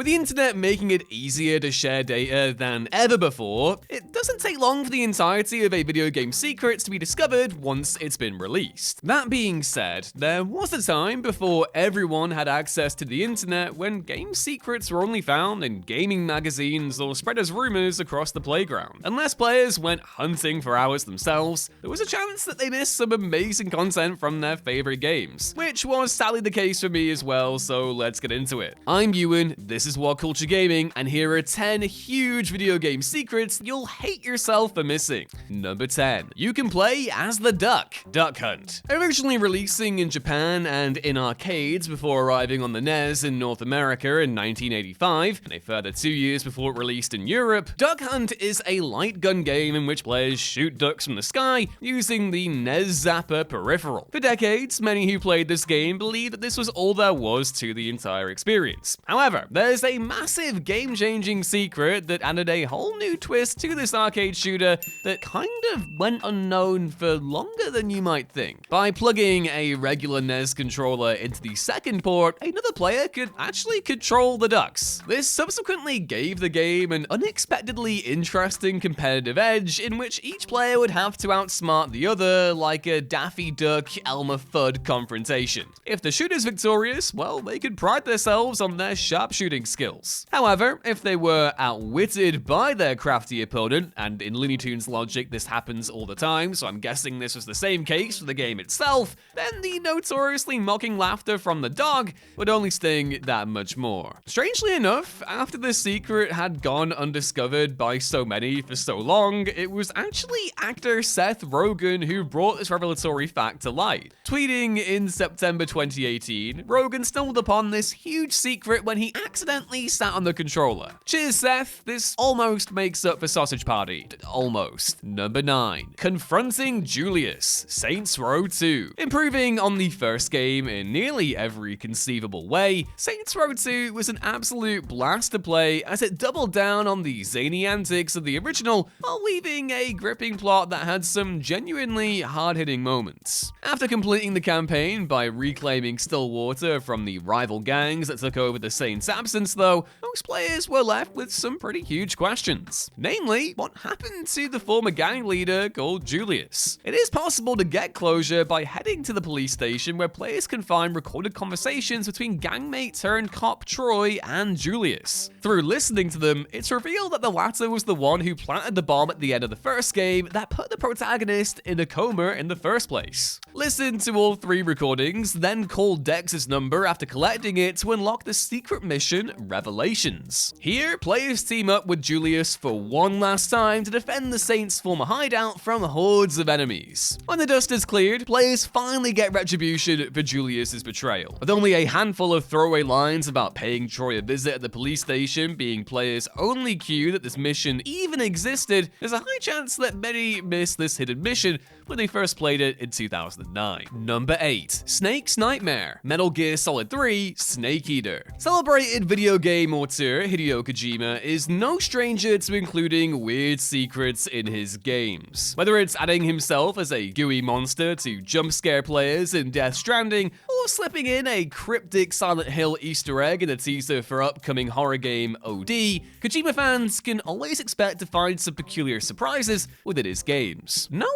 With the internet making it easier to share data than ever before, it doesn't take long for the entirety of a video game secret to be discovered once it's been released. That being said, there was a time before everyone had access to the internet when game secrets were only found in gaming magazines or spread as rumors across the playground. Unless players went hunting for hours themselves, there was a chance that they missed some amazing content from their favorite games, which was sadly the case for me as well, so let's get into it. I'm Ewan, this is WhatCulture Gaming, and here are 10 huge video game secrets you'll hate yourself for missing. Number 10. You can play as the Duck Hunt. Originally releasing in Japan and in arcades before arriving on the NES in North America in 1985, and a further 2 years before it released in Europe, Duck Hunt is a light gun game in which players shoot ducks from the sky using the NES Zapper peripheral. For decades, many who played this game believed that this was all there was to the entire experience. However, there's a massive game-changing secret that added a whole new twist to this arcade shooter that kind of went unknown for longer than you might think. By plugging a regular NES controller into the second port, another player could actually control the ducks. This subsequently gave the game an unexpectedly interesting competitive edge in which each player would have to outsmart the other like a Daffy Duck Elmer Fudd confrontation. If the shooter's victorious, well, they could pride themselves on their sharpshooting skills. However, if they were outwitted by their crafty opponent, and in Looney Tunes logic this happens all the time, so I'm guessing this was the same case for the game itself, then the notoriously mocking laughter from the dog would only sting that much more. Strangely enough, after the secret had gone undiscovered by so many for so long, it was actually actor Seth Rogen who brought this revelatory fact to light. Tweeting in September 2018, Rogen stumbled upon this huge secret when he accidentally sat on the controller. Cheers, Seth, this almost makes up for Sausage Party. Almost. Number 9. Confronting Julius, Saints Row 2. Improving on the first game in nearly every conceivable way, Saints Row 2 was an absolute blast to play as it doubled down on the zany antics of the original while weaving a gripping plot that had some genuinely hard-hitting moments. After completing the campaign by reclaiming Stillwater from the rival gangs that took over the Saints' absence, though, most players were left with some pretty huge questions. Namely, what happened to the former gang leader called Julius? It is possible to get closure by heading to the police station where players can find recorded conversations between gangmate turned cop Troy and Julius. Through listening to them, it's revealed that the latter was the one who planted the bomb at the end of the first game that put the protagonist in a coma in the first place. Listen to all 3 recordings, then call Dex's number after collecting it to unlock the secret mission Revelations. Here, players team up with Julius for one last time to defend the Saints' former hideout from hordes of enemies. When the dust is cleared, players finally get retribution for Julius's betrayal. With only a handful of throwaway lines about paying Troy a visit at the police station being players' only cue that this mission even existed, there's a high chance that many missed this hidden mission when they first played it in 2009. Number 8. Snake's Nightmare, Metal Gear Solid 3, Snake Eater. Celebrated video game auteur Hideo Kojima is no stranger to including weird secrets in his games. Whether it's adding himself as a gooey monster to jump scare players in Death Stranding, or slipping in a cryptic Silent Hill Easter egg in the teaser for upcoming horror game OD, Kojima fans can always expect to find some peculiar surprises within his games. Nowhere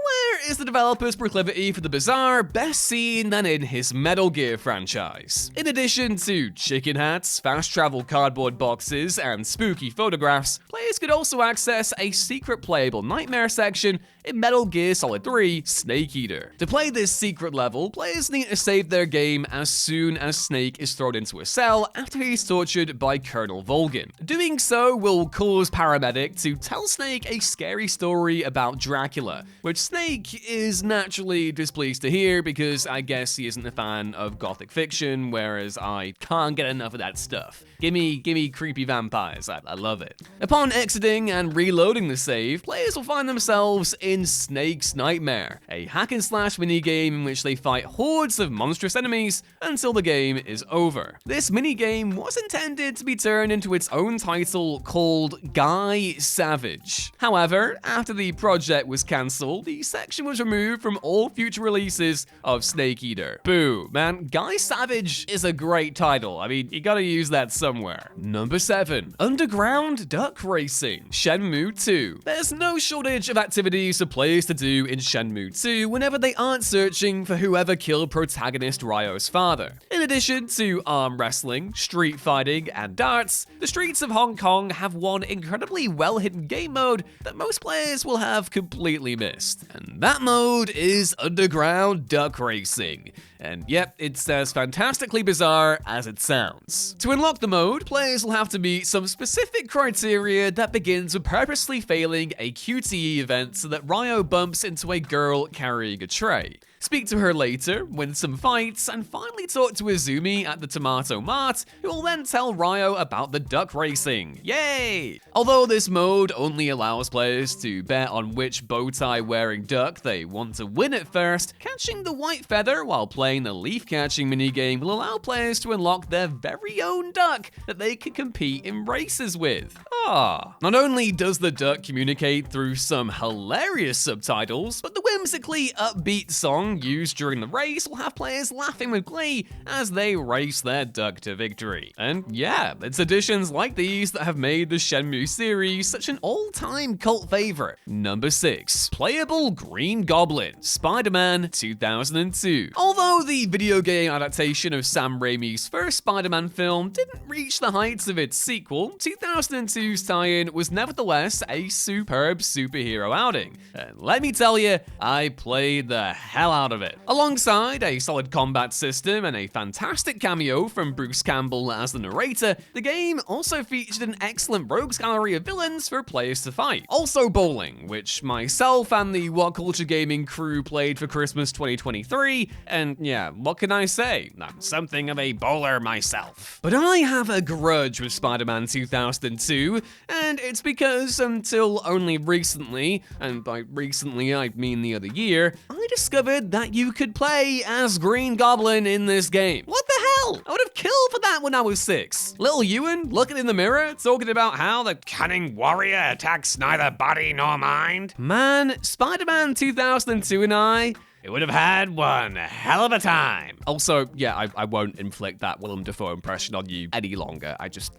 is the developer's proclivity for the bizarre best seen than in his Metal Gear franchise. In addition to chicken hats, fast travel cardboard boxes, and spooky photographs, players could also access a secret playable nightmare section in Metal Gear Solid 3 Snake Eater. To play this secret level, players need to save their game as soon as Snake is thrown into a cell after he's tortured by Colonel Volgin. Doing so will cause Paramedic to tell Snake a scary story about Dracula, which Snake is naturally displeased to hear because I guess he isn't a fan of gothic fiction, whereas I can't get enough of that stuff. Gimme creepy vampires, I love it. Upon exiting and reloading the save, players will find themselves in Snake's Nightmare, a hack and slash minigame in which they fight hordes of monstrous enemies until the game is over. This minigame was intended to be turned into its own title called Guy Savage. However, after the project was cancelled, the section was removed from all future releases of Snake Eater. Boo, man, Guy Savage is a great title. I mean, you gotta use that somewhere. somewhere. Number 7. Underground Duck Racing, Shenmue 2. There's no shortage of activities for players to do in Shenmue 2 whenever they aren't searching for whoever killed protagonist Ryo's father. In addition to arm wrestling, street fighting, and darts, the streets of Hong Kong have one incredibly well-hidden game mode that most players will have completely missed. And that mode is Underground Duck Racing. And yep, it's as fantastically bizarre as it sounds. To unlock the mode, players will have to meet some specific criteria that begins with purposely failing a QTE event so that Ryo bumps into a girl carrying a tray. Speak to her later, win some fights, and finally talk to Izumi at the Tomato Mart, who will then tell Ryo about the duck racing. Yay! Although this mode only allows players to bet on which bow tie wearing duck they want to win at first, catching the white feather while playing the leaf catching minigame will allow players to unlock their very own duck that they can compete in races with. Not only does the duck communicate through some hilarious subtitles, but the whimsically upbeat song used during the race will have players laughing with glee as they race their duck to victory. And yeah, it's additions like these that have made the Shenmue series such an all-time cult favorite. Number 6. Playable Green Goblin, Spider-Man 2002. Although the video game adaptation of Sam Raimi's first Spider-Man film didn't reach the heights of its sequel, 2002's tie-in was nevertheless a superb superhero outing. And let me tell you, I played the hell out of it. Alongside a solid combat system and a fantastic cameo from Bruce Campbell as the narrator, the game also featured an excellent rogues gallery of villains for players to fight. Also bowling, which myself and the WhatCulture Gaming crew played for Christmas 2023, and yeah, what can I say? I'm something of a bowler myself. But I have a grudge with Spider-Man 2002, and it's because until only recently, and by recently I mean the other year, I discovered that you could play as Green Goblin in this game. What the hell? I would have killed for that when I was 6. Little Ewan looking in the mirror, talking about how the cunning warrior attacks neither body nor mind. Man, Spider-Man 2002 and it would have had one hell of a time. Also, yeah, I won't inflict that Willem Dafoe impression on you any longer.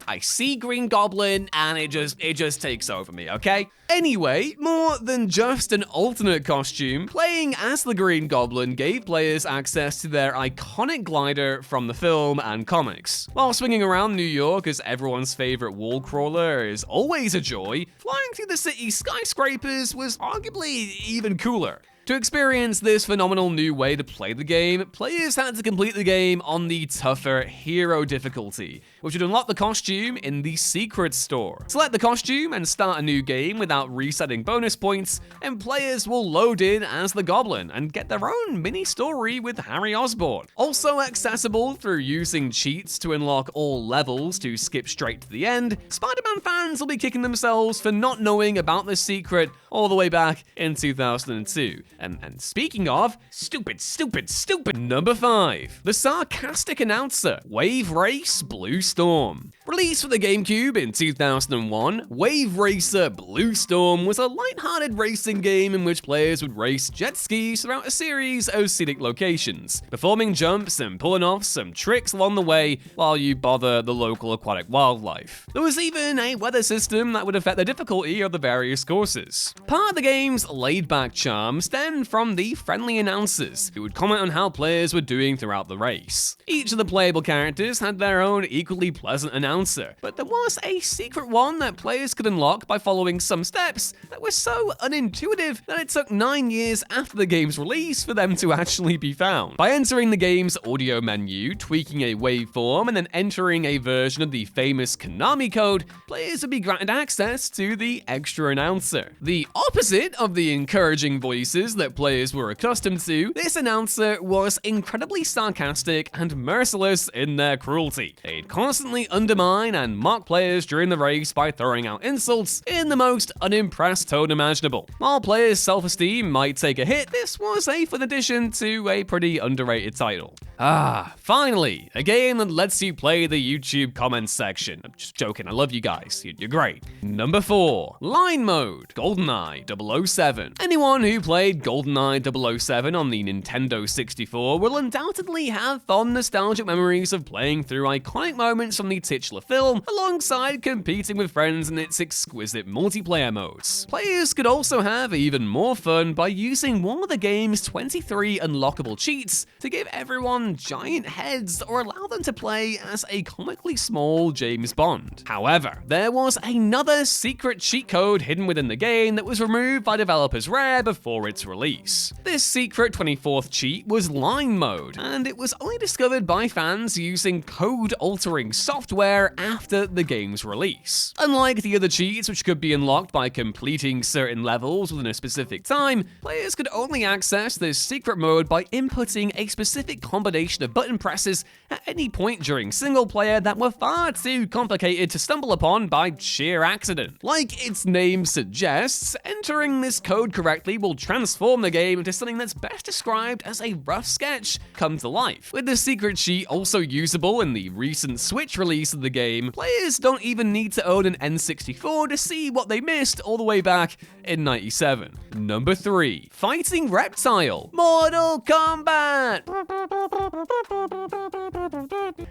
I see Green Goblin and it just takes over me, okay? Anyway, more than just an alternate costume, playing as the Green Goblin gave players access to their iconic glider from the film and comics. While swinging around New York as everyone's favorite wall crawler is always a joy, flying through the city's skyscrapers was arguably even cooler. To experience this phenomenal new way to play the game, players had to complete the game on the tougher hero difficulty, which would unlock the costume in the secret store. Select the costume and start a new game without resetting bonus points, and players will load in as the Goblin and get their own mini story with Harry Osborn. Also accessible through using cheats to unlock all levels to skip straight to the end, Spider-Man fans will be kicking themselves for not knowing about the secret all the way back in 2002. And speaking of, stupid. Number 5. The Sarcastic Announcer, Wave Race Blue Storm. Released for the GameCube in 2001, Wave Racer Blue Storm was a lighthearted racing game in which players would race jet skis throughout a series of scenic locations, performing jumps and pulling off some tricks along the way while you bother the local aquatic wildlife. There was even a weather system that would affect the difficulty of the various courses. Part of the game's laid-back charm stemmed from the friendly announcers, who would comment on how players were doing throughout the race. Each of the playable characters had their own equally pleasant announcer, but there was a secret one that players could unlock by following some steps that were so unintuitive that it took 9 years after the game's release for them to actually be found. By entering the game's audio menu, tweaking a waveform, and then entering a version of the famous Konami code, players would be granted access to the extra announcer. The opposite of the encouraging voices that players were accustomed to, this announcer was incredibly sarcastic and merciless in their cruelty. They'd constantly undermine and mock players during the race by throwing out insults in the most unimpressed tone imaginable. While players' self-esteem might take a hit, this was a fun addition to a pretty underrated title. Finally, a game that lets you play the YouTube comments section. I'm just joking, I love you guys, you're great. Number 4, Line Mode, GoldenEye 007. Anyone who played GoldenEye 007 on the Nintendo 64 will undoubtedly have fond nostalgic memories of playing through iconic moments from the titular film, alongside competing with friends in its exquisite multiplayer modes. Players could also have even more fun by using one of the game's 23 unlockable cheats to give everyone giant heads or allow them to play as a comically small James Bond. However, there was another secret cheat code hidden within the game that was removed by developers Rare before its release. This secret 24th cheat was Line Mode, and it was only discovered by fans using code-altering software after the game's release. Unlike the other cheats, which could be unlocked by completing certain levels within a specific time, players could only access this secret mode by inputting a specific combination of button presses at any point during single player that were far too complicated to stumble upon by sheer accident. Like its name suggests, entering this code correctly will transform the game into something that's best described as a rough sketch come to life. With the secret sheet also usable in the recent Switch release of the game, players don't even need to own an N64 to see what they missed all the way back in '97. Number 3, Fighting Reptile, Mortal Kombat.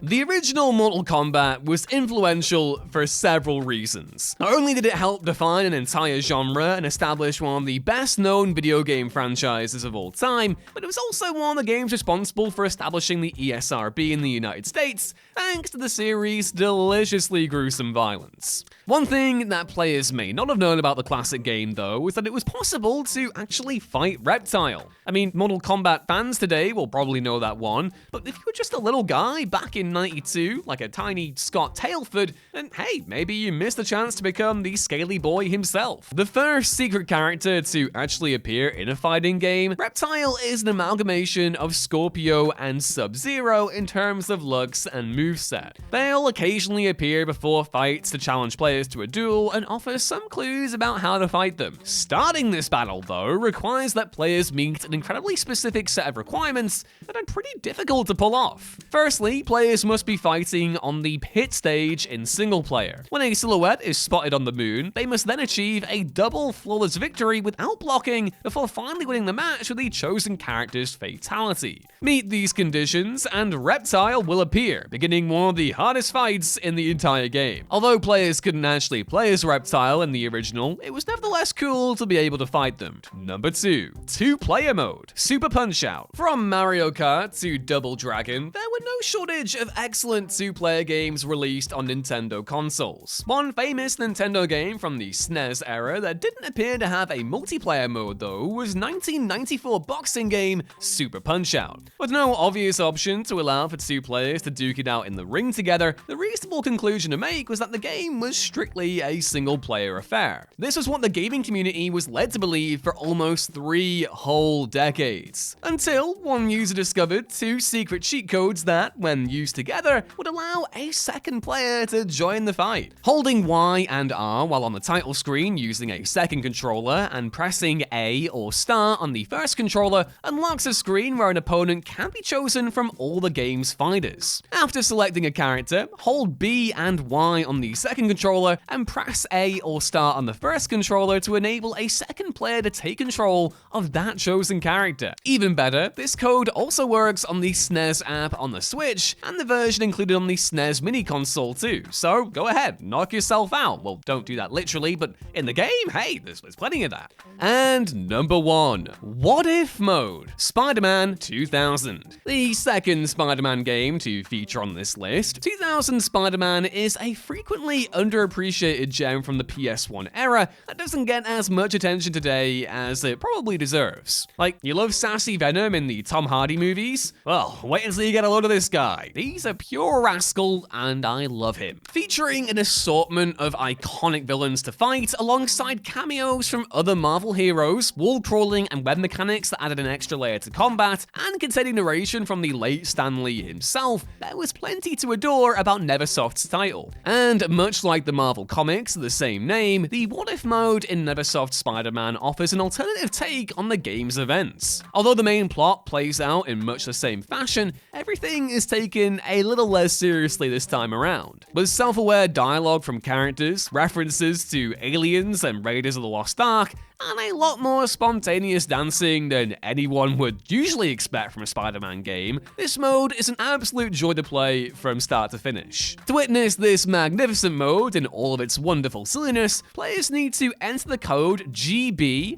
The original Mortal Kombat was influential for several reasons. Not only did it help define an entire genre and establish one of the best-known video game franchises of all time, but it was also one of the games responsible for establishing the ESRB in the United States, thanks to the series' deliciously gruesome violence. One thing that players may not have known about the classic game, though, was that it was possible to actually fight Reptile. I mean, Mortal Kombat fans today will probably know that one, but if you were just a little guy back in '92, like a tiny Scott Tailford, then hey, maybe you missed the chance to become the scaly boy himself. The first secret character to actually appear in a fighting game, Reptile is an amalgamation of Scorpio and Sub-Zero in terms of looks and moveset. They'll occasionally appear before fights to challenge players to a duel and offer some clues about how to fight them. Starting this battle, though, requires that players meet an incredibly specific set of requirements that are pretty difficult to pull off. Firstly, players must be fighting on the pit stage in single player. When a silhouette is spotted on the moon, they must then achieve a double flawless victory without blocking before finally winning the match with the chosen character's fatality. Meet these conditions, and Reptile will appear, beginning one of the hardest fights in the entire game. Although players couldn't actually play as Reptile in the original, it was nevertheless cool to be able to fight them. Number 2, two-player mode, Super Punch-Out. From Mario Kart to Double Dragon, there were no shortage of excellent two-player games released on Nintendo consoles. One famous Nintendo game from the SNES era that didn't appear to have a multiplayer mode, though, was 1994 boxing game Super Punch-Out. With no obvious option to allow for two players to duke it out in the ring together, the reasonable conclusion to make was that the game was strictly a single-player affair. This was what the gaming community was led to believe for almost 3 whole decades, until one user discovered 2 secret cheat codes that, when used together, would allow a second player to join the fight. Holding Y and R while on the title screen using a second controller and pressing A or star on the first controller unlocks a screen where an opponent can be chosen from all the game's fighters. After selecting a character, hold B and Y on the second controller and press A or star on the first controller to enable a second player to take control of that chosen character. Even better, this code also works on the SNES app on the Switch and the version included on the SNES mini console too, so go ahead, knock yourself out. Well, don't do that literally, but in the game, hey, there's plenty of that. And number 1, What If Mode, Spider-Man 2000. The second Spider-Man game to feature on this list, 2000 Spider-Man is a frequently underappreciated gem from the PS1 era that doesn't get as much attention today as it probably deserves. Like, you love sassy Venom in the Tom Hardy movies? Well, wait until you get a load of this guy. He's a pure rascal, and I love him. Featuring an assortment of iconic villains to fight, alongside cameos from other Marvel heroes, wall crawling and web mechanics that added an extra layer to combat, and containing narration from the late Stan Lee himself, there was plenty to adore about Neversoft's title. And much like the Marvel comics of the same name, the What If mode in Neversoft's Spider-Man offers an alternative take on the game's events. Although the main plot plays out in much the same same fashion, everything is taken a little less seriously this time around. With self-aware dialogue from characters, references to aliens and Raiders of the Lost Ark, and a lot more spontaneous dancing than anyone would usually expect from a Spider-Man game, this mode is an absolute joy to play from start to finish. To witness this magnificent mode in all of its wonderful silliness, players need to enter the code GBHSRSPM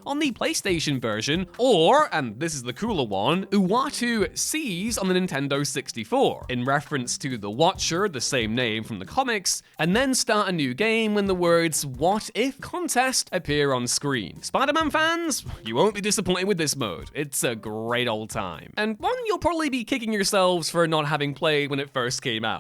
on the PlayStation version, or, and this is the cooler one, Uatu Seas on the Nintendo 64, in reference to the Watcher, the same name from the comics, and then start a new game when the words "What If Contest" appear on screen. Spider-Man fans, you won't be disappointed with this mode. It's a great old time. And one you'll probably be kicking yourselves for not having played when it first came out.